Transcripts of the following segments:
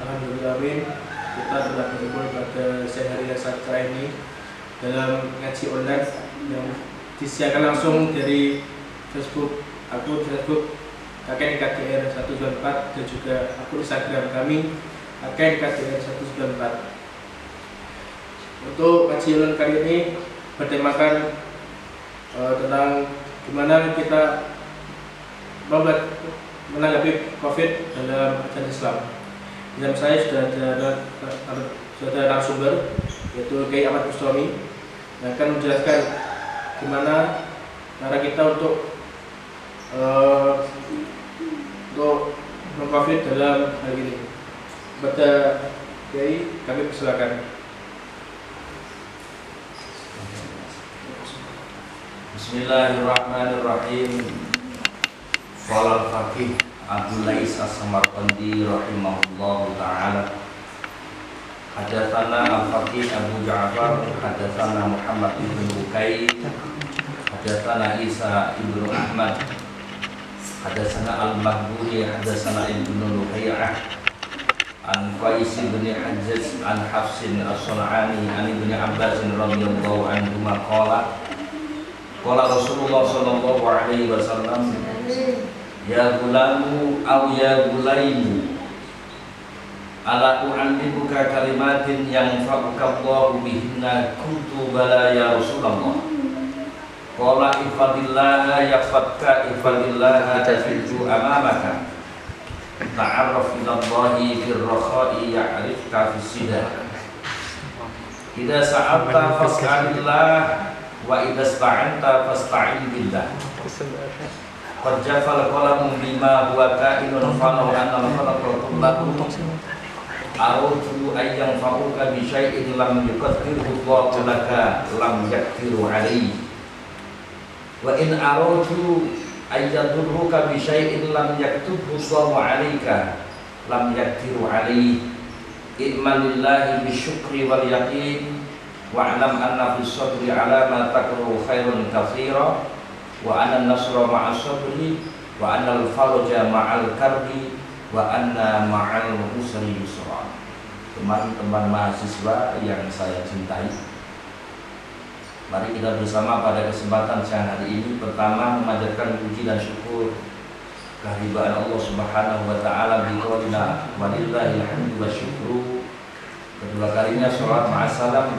Alhamdulillah, kita telah berkumpul pada siang hari yang sangat cerah ini dalam ngaji online yang disiarkan langsung dari akun Facebook KKNKDR 194 dan juga akun Instagram kami KKNKDR 194. Untuk ngaji online kali ini bertemakan tentang gimana kita menanggapi COVID dalam ajaran Islam. Dalam saya sudah ada narasumber yaitu Kiai Ahmad Bustami yang akan menjelaskan gimana cara kita untuk meng-COVID dalam hal ini. Kepada Kiai, kami persilakan. Bismillahirrahmanirrahim. Qala al-faqih Abu Lais As-Samarqandi rahimahullahu ta'ala. Hadatsana al-faqih Abu Ja'far, hadatsana Muhammad ibn Bukay, hadatsana Isa ibn Ahmad, hadatsana al-Mahburi, hadatsana ibn Luhay'ah, an Qais ibn Hajjaj, an Hafsin as-Sun'ani, an ibn Abbas radhiyallahu anhu qala qala Rasulullah sallallahu alaihi wasallam, ya gulamu aw ya gulaimu, ala u'allimuka kalimatin yang fa'uka Allahu bihinna, kuntu bala ya Rasulullah. Qala ifadillaha yafadka, ifadillaha tafidu amamaka, ta'arraf ila Allahi fir rakha'i ya'rifka fis sidah, idza sa'alta fas'alillah wa idza ista'anta fasta'in billah. Qad jafal qalamu bima huwa ka'inun falau anna al-khalqa kullahu arudu ayyan fa'uka bi syai'in lam yuqaddirhu Allahu laka lam yaqdiru alayhi, wa in arudu ayyadurruka bi syai'in lam yaktubhu Allahu alayka lam yaqdiru alayhi. I'manillahi bisyukri wal yaqin wa'lam anna fis sabri ala ma takruhu khairun katsira, wa anna nasra ma'as sabri, wa anna al-faraja ma'al karbi, wa anna ma'al usri yusra. Teman-teman mahasiswa yang saya cintai, mari kita bersama pada kesempatan siang hari ini pertama memanjatkan puji dan syukur kehadiran Allah Subhanahu wa taala bi qaulina walillahil hamdu wasyukru. Kedua kalinya salat ma'assalam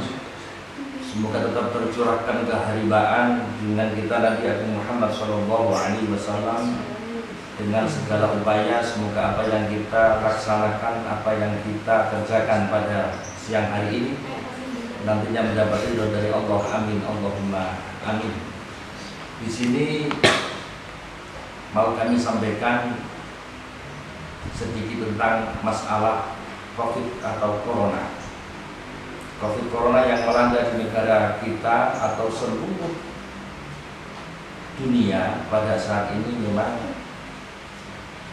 semoga tetap tercurahkan keharibaan dengan kita Nabi Agung Muhammad sallallahu alaihi wasallam dengan segala upaya. Semoga apa yang kita laksanakan, apa yang kita kerjakan pada siang hari ini nantinya mendapat ridho dari Allah. Amin Allahumma amin. Di sini mau kami sampaikan sedikit tentang masalah COVID atau Corona. COVID Corona yang melanda di negara kita atau seluruh dunia pada saat ini memang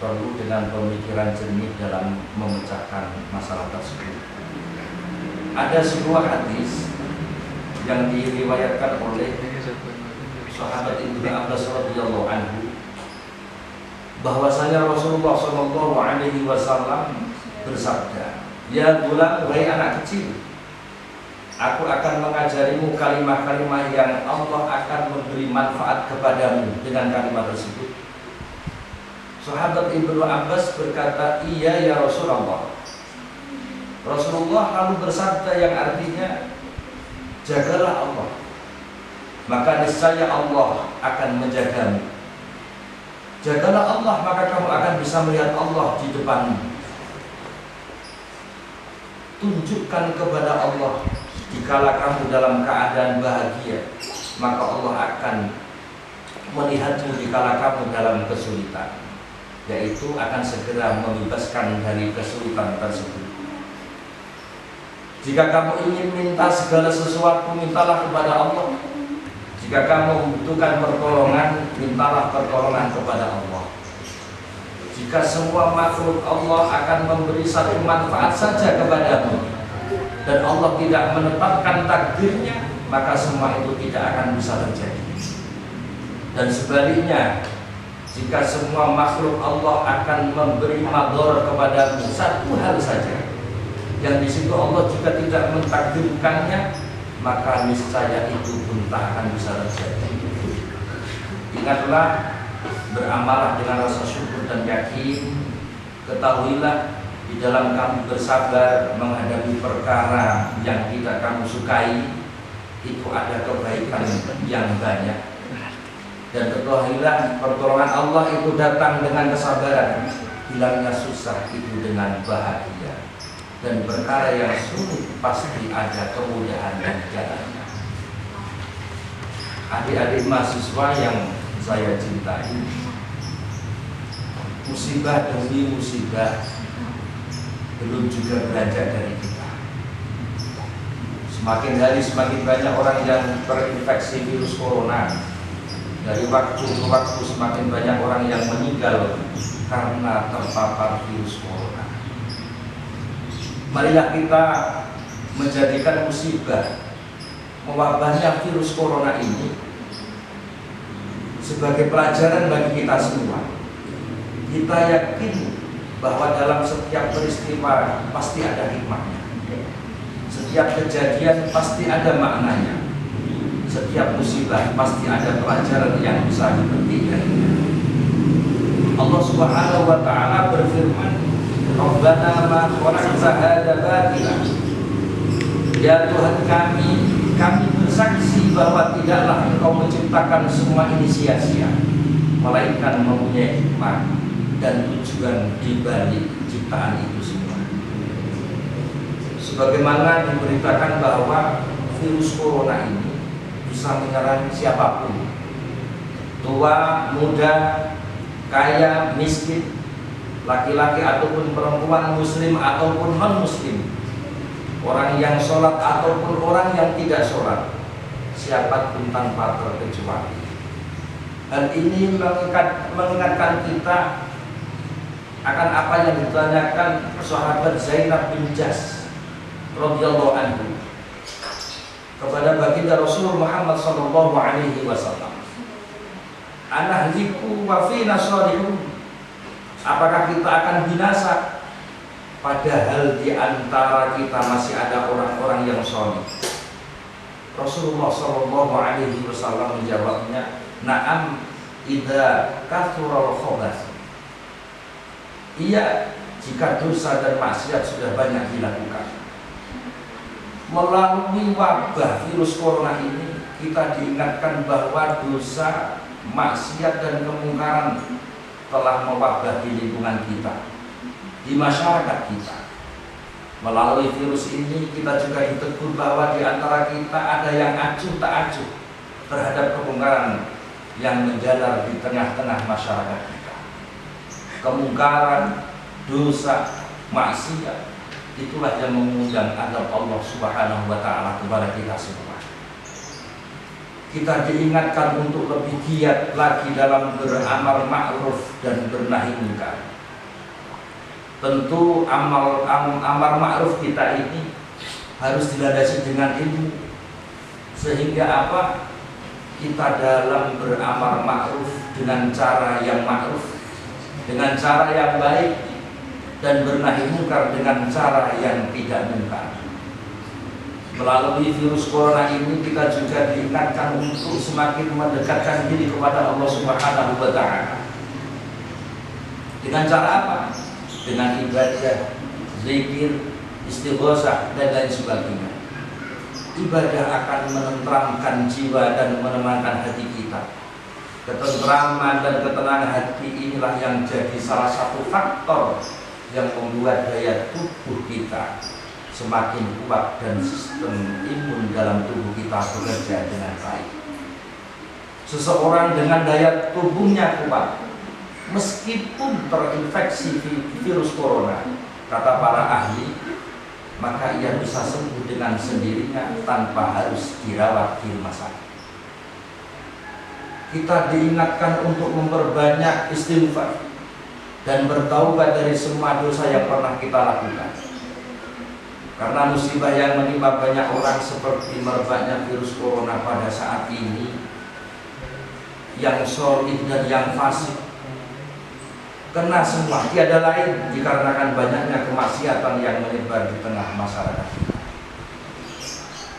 perlu dengan pemikiran jernih dalam memecahkan masalah tersebut. Ada sebuah hadis yang diriwayatkan oleh sahabat Ibnu Abbas radhiyallahu anhu bahwasanya Rasulullah sallallahu alaihi wasallam bersabda, ya gulam, wahai anak kecil, aku akan mengajarimu kalimat-kalimat yang Allah akan memberi manfaat kepadamu dengan kalimat tersebut. Sahabat Ibnu Abbas berkata, iya ya Rasulullah. Rasulullah lalu bersabda yang artinya, jagalah Allah, maka niscaya Allah akan menjagamu. Jagalah Allah, maka kamu akan bisa melihat Allah di depanmu. Tunjukkan kepada Allah dikala kamu dalam keadaan bahagia, maka Allah akan melihatmu dikala kamu dalam kesulitan, yaitu akan segera membebaskan dari kesulitan tersebut. Jika kamu ingin minta segala sesuatu, mintalah kepada Allah. Jika kamu membutuhkan pertolongan, mintalah pertolongan kepada Allah. Jika semua makhluk Allah akan memberi satu manfaat saja kepadamu dan Allah tidak menetapkan takdirnya, maka semua itu tidak akan bisa terjadi. Dan sebaliknya, jika semua makhluk Allah akan memberi madhar kepadamu satu hal saja, yang di situ Allah juga tidak mentakdirkannya, maka niscaya itu pun tak akan bisa terjadi. Ingatlah, beramalah dengan rasa syukur dan yakin. Ketahuilah, di dalam kamu bersabar menghadapi perkara yang tidak kamu sukai, itu ada kebaikan yang banyak. Dan ketahuilah, pertolongan Allah itu datang dengan kesabaran, hilangnya susah itu dengan bahagia, dan perkara yang sulit pasti ada kemudahan dan jalannya. Adik-adik mahasiswa yang saya cintai, musibah demi musibah belum juga beranjak dari kita. Semakin hari semakin banyak orang yang terinfeksi virus corona. Dari waktu ke waktu semakin banyak orang yang meninggal karena terpapar virus corona. Marilah kita menjadikan musibah mewabahnya virus corona ini sebagai pelajaran bagi kita semua. Kita yakin bahwa dalam setiap peristiwa pasti ada hikmahnya. Setiap kejadian pasti ada maknanya. Setiap musibah pasti ada pelajaran yang bisa dipetik darinya. Allah Subhanahu wa taala berfirman, "Rabbana ma khalaqta hadza batila." Ya Tuhan kami bersaksi bahwa tidaklah Engkau menciptakan semua ini sia-sia, melainkan mempunyai hikmah dan tujuan di balik ciptaan itu semua. Sebagaimana diberitakan bahwa virus corona ini bisa menyerang siapapun, tua, muda, kaya, miskin, laki-laki ataupun perempuan, muslim ataupun non-muslim, orang yang sholat ataupun orang yang tidak sholat, siapapun tanpa terkecuali. Hal ini mengingatkan kita akan apa yang ditanyakan sahabat Zainab bin Jahsh radhiyallahu anhu kepada baginda Rasul Muhammad sallallahu alaihi wasallam. Anahliku wa fina shalihun. Apakah kita akan binasa padahal di antara kita masih ada orang-orang yang saleh? Rasulullah sallallahu alaihi wasallam menjawabnya, "Na'am idza kathural khabath." Iya, jika dosa dan maksiat sudah banyak dilakukan. Melalui wabah virus corona ini, kita diingatkan bahwa dosa, maksiat dan kemungkaran telah mewabah di lingkungan kita, di masyarakat kita. Melalui virus ini kita juga ditegur bahwa di antara kita ada yang acuh tak acuh terhadap kemungkaran yang menjalar di tengah-tengah masyarakat kita. Kemungkaran, dosa, maksiat, itulah yang mengundang azab Allah Subhanahu wa taala kepada kita semua. Kita diingatkan untuk lebih giat lagi dalam beramar ma'ruf dan bernahi munkar. Tentu amar ma'ruf kita ini harus dilandasi dengan ilmu, sehingga apa? Kita dalam beramar ma'ruf dengan cara yang ma'ruf, dengan cara yang baik, dan bernahi munkar dengan cara yang tidak munkar. Melalui virus corona ini kita juga diingatkan untuk semakin mendekatkan diri kepada Allah Subhanahu wa taala. Dengan cara apa? Dengan ibadah, zikir, istighosah dan lain sebagainya. Ibadah akan menenteramkan jiwa dan menenangkan hati kita. Ketentraman dan ketenangan hati inilah yang jadi salah satu faktor yang membuat daya tubuh kita semakin kuat dan sistem imun dalam tubuh kita bekerja dengan baik. Seseorang dengan daya tubuhnya kuat, meskipun terinfeksi virus corona, kata para ahli, maka ia bisa sembuh dengan sendirinya tanpa harus dirawat di rumah sakit. Kita diingatkan untuk memperbanyak istighfar dan bertaubat dari semua dosa yang pernah kita lakukan. Karena musibah yang menimpa banyak orang seperti merebaknya virus corona pada saat ini, yang sholih dan yang fasik, kena semua, tiada lain dikarenakan banyaknya kemaksiatan yang menyebar di tengah masyarakat.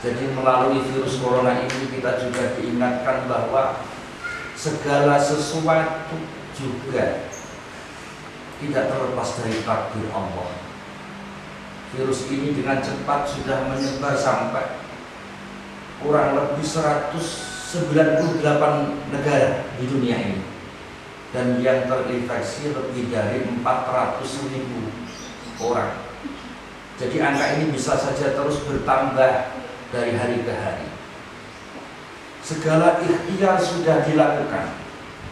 Jadi melalui virus corona ini kita juga diingatkan bahwa segala sesuatu juga tidak terlepas dari takdir Allah. Virus ini dengan cepat sudah menyebar sampai kurang lebih 198 negara di dunia ini, dan yang terinfeksi lebih dari 400.000 orang. Jadi angka ini bisa saja terus bertambah dari hari ke hari. Segala ikhtiar sudah dilakukan,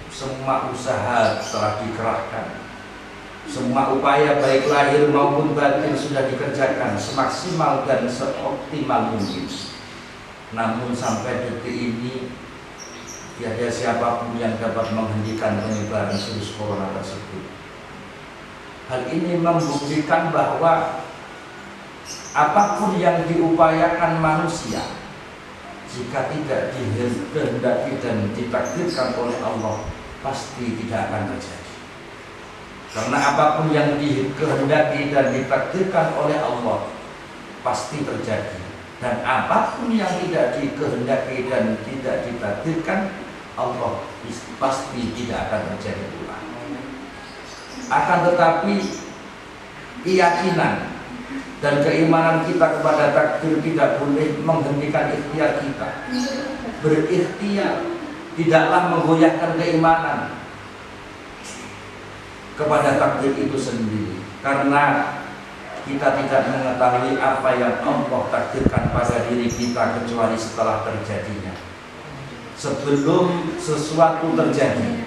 semua usaha telah dikerahkan, semua upaya baik lahir maupun batin sudah dikerjakan semaksimal dan seoptimal mungkin. Namun sampai detik ini tiada siapapun yang dapat menghentikan penyebaran virus corona tersebut. Hal ini membuktikan bahwa apapun yang diupayakan manusia, jika tidak dikehendaki dan ditakdirkan oleh Allah, pasti tidak akan terjadi. Karena apapun yang dikehendaki dan ditakdirkan oleh Allah, pasti terjadi. Dan apapun yang tidak dikehendaki dan tidak ditakdirkan Allah, pasti tidak akan terjadi pula. Akan tetapi keyakinan dan keimanan kita kepada takdir tidak boleh menghentikan ikhtiar kita. Berikhtiar tidaklah menggoyahkan keimanan kepada takdir itu sendiri, karena kita tidak mengetahui apa yang Allah takdirkan pada diri kita kecuali setelah terjadinya. Sebelum sesuatu terjadi,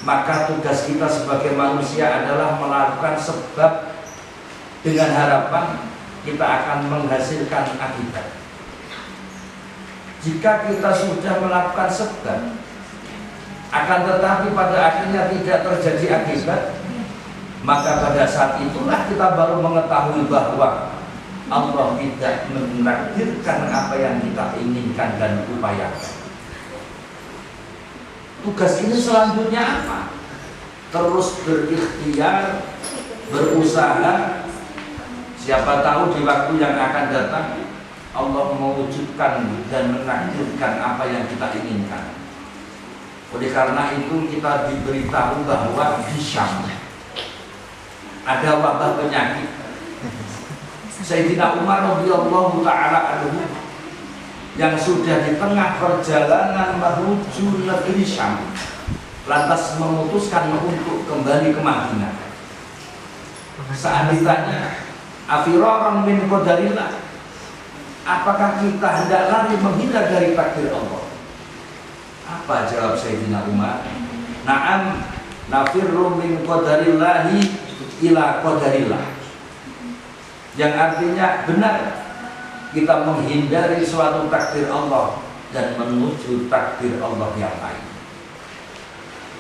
maka tugas kita sebagai manusia adalah melakukan sebab dengan harapan kita akan menghasilkan akibat. Jika kita sudah melakukan sebab, akan tetapi pada akhirnya tidak terjadi akibat, maka pada saat itulah kita baru mengetahui bahwa Allah tidak menakdirkan apa yang kita inginkan dan upayakan. Tugas ini selanjutnya apa? Terus berikhtiar, berusaha. Siapa tahu di waktu yang akan datang Allah mewujudkan dan menakdirkan apa yang kita inginkan. Oleh karena itu kita diberitahu bahwa di Syam ada wabah penyakit. Sayyidina Umar radhiyallahu taala anhu yang sudah di tengah perjalanan menuju negeri Syam, lantas memutuskan untuk kembali ke Madinah. Saat ditanya, afiraran min qadarillah, apakah kita hendak lari menghindar dari takdir Allah? Apa jawab Sayyidina Umar? Na'am, nafirru min qadarillahi ila qadarillah. Yang artinya benar, kita menghindari suatu takdir Allah dan menuju takdir Allah yang lain.